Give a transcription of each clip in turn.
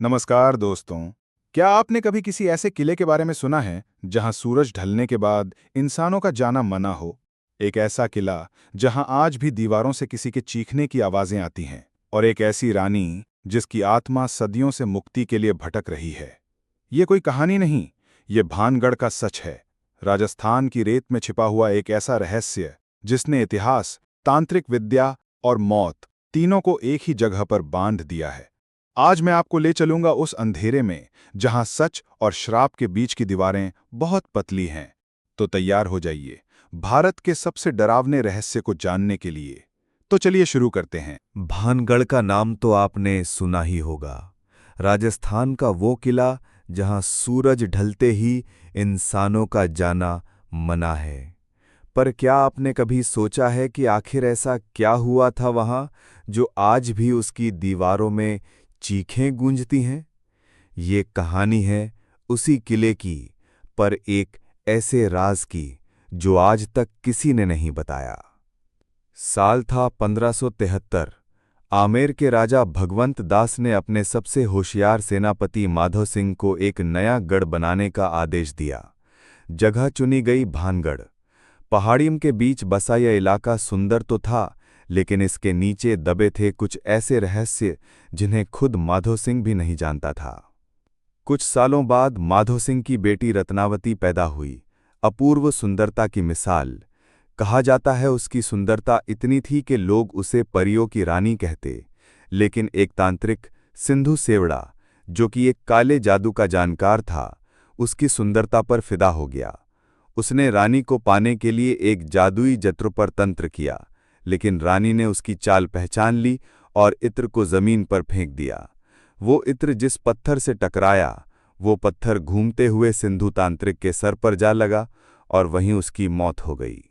नमस्कार दोस्तों। क्या आपने कभी किसी ऐसे किले के बारे में सुना है जहां सूरज ढलने के बाद इंसानों का जाना मना हो? एक ऐसा किला जहां आज भी दीवारों से किसी के चीखने की आवाजें आती हैं, और एक ऐसी रानी जिसकी आत्मा सदियों से मुक्ति के लिए भटक रही है। ये कोई कहानी नहीं, ये भानगढ़ का सच है। राजस्थान की रेत में छिपा हुआ एक ऐसा रहस्य जिसने इतिहास, तांत्रिक विद्या और मौत तीनों को एक ही जगह पर बांध दिया है। आज मैं आपको ले चलूंगा उस अंधेरे में जहां सच और श्राप के बीच की दीवारें बहुत पतली हैं। तो तैयार हो जाइए भारत के सबसे डरावने रहस्य को जानने के लिए। तो चलिए शुरू करते हैं। भानगढ़ का नाम तो आपने सुना ही होगा। राजस्थान का वो किला जहां सूरज ढलते ही इंसानों का जाना मना है। पर क्या आपने कभी सोचा है कि आखिर ऐसा क्या हुआ था वहां जो आज भी उसकी दीवारों में चीखें गूंजती हैं? ये कहानी है उसी किले की, पर एक ऐसे राज की जो आज तक किसी ने नहीं बताया। साल था 1573। आमेर के राजा भगवंत दास ने अपने सबसे होशियार सेनापति माधो सिंह को एक नया गढ़ बनाने का आदेश दिया। जगह चुनी गई भानगढ़। पहाड़ियों के बीच बसा यह इलाका सुंदर तो था, लेकिन इसके नीचे दबे थे कुछ ऐसे रहस्य जिन्हें खुद माधो सिंह भी नहीं जानता था। कुछ सालों बाद माधो सिंह की बेटी रत्नावती पैदा हुई, अपूर्व सुंदरता की मिसाल। कहा जाता है उसकी सुंदरता इतनी थी कि लोग उसे परियों की रानी कहते। लेकिन एक तांत्रिक, सिंधु सेवड़ा, जो कि एक काले जादू का जानकार था, उसकी सुंदरता पर फिदा हो गया। उसने रानी को पाने के लिए एक जादुई जत्र पर तंत्र किया, लेकिन रानी ने उसकी चाल पहचान ली और इत्र को जमीन पर फेंक दिया। वो इत्र जिस पत्थर से टकराया, वो पत्थर घूमते हुए सिंधु तांत्रिक के सर पर जा लगा और वहीं उसकी मौत हो गई।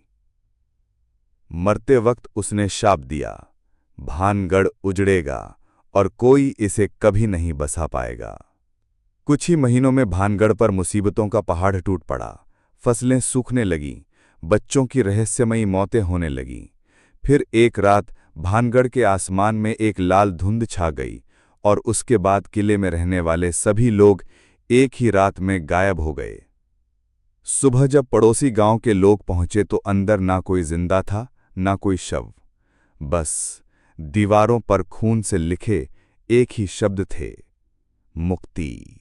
मरते वक्त उसने शाप दिया, भानगढ़ उजड़ेगा और कोई इसे कभी नहीं बसा पाएगा। कुछ ही महीनों में भानगढ़ पर मुसीबतों का पहाड़ टूट पड़ा। फसलें सूखने लगीं, बच्चों की रहस्यमयी मौतें होने लगीं। फिर एक रात भानगढ़ के आसमान में एक लाल धुंध छा गई और उसके बाद किले में रहने वाले सभी लोग एक ही रात में गायब हो गए। सुबह जब पड़ोसी गांव के लोग पहुंचे तो अंदर ना कोई जिंदा था, ना कोई शव। बस दीवारों पर खून से लिखे एक ही शब्द थे, मुक्ति।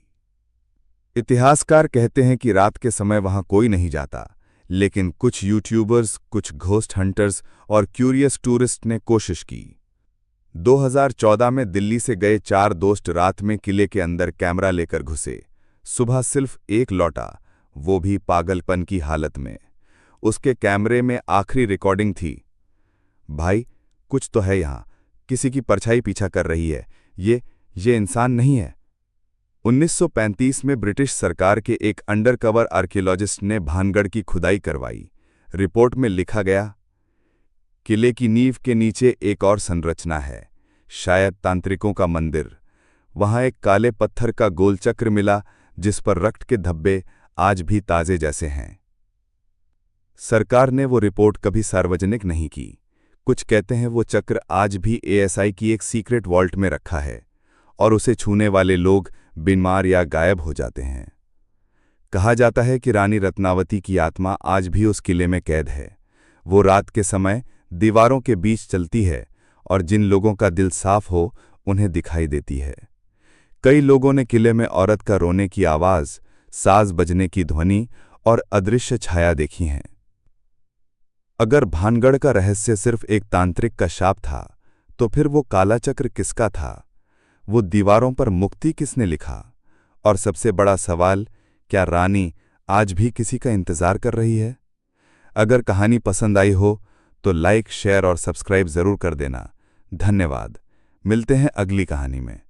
इतिहासकार कहते हैं कि रात के समय वहां कोई नहीं जाता, लेकिन कुछ यूट्यूबर्स, कुछ घोस्ट हंटर्स और क्यूरियस टूरिस्ट ने कोशिश की। 2014 में दिल्ली से गए 4 दोस्त रात में किले के अंदर कैमरा लेकर घुसे। सुबह सिर्फ एक लौटा, वो भी पागलपन की हालत में। उसके कैमरे में आखिरी रिकॉर्डिंग थी, भाई कुछ तो है यहां, किसी की परछाई पीछा कर रही है, ये इंसान नहीं है। 1935 में ब्रिटिश सरकार के एक अंडरकवर आर्कियोलॉजिस्ट ने भानगढ़ की खुदाई करवाई। रिपोर्ट में लिखा गया, किले की नींव के नीचे एक और संरचना है, शायद तांत्रिकों का मंदिर। वहां एक काले पत्थर का गोल चक्र मिला जिस पर रक्त के धब्बे आज भी ताजे जैसे हैं। सरकार ने वो रिपोर्ट कभी सार्वजनिक नहीं की। कुछ कहते हैं वो चक्र आज भी एएसआई की एक सीक्रेट वॉल्ट में रखा है और उसे छूने वाले लोग बीमार या गायब हो जाते हैं। कहा जाता है कि रानी रत्नावती की आत्मा आज भी उस किले में कैद है। वो रात के समय दीवारों के बीच चलती है और जिन लोगों का दिल साफ हो उन्हें दिखाई देती है। कई लोगों ने किले में औरत का रोने की आवाज, साज बजने की ध्वनि और अदृश्य छाया देखी हैं। अगर भानगढ़ का रहस्य सिर्फ एक तांत्रिक का शाप था, तो फिर वो काला चक्र किसका था? वो दीवारों पर मुक्ति किसने लिखा? और सबसे बड़ा सवाल, क्या रानी आज भी किसी का इंतजार कर रही है? अगर कहानी पसंद आई हो तो लाइक, शेयर और सब्सक्राइब जरूर कर देना। धन्यवाद। मिलते हैं अगली कहानी में।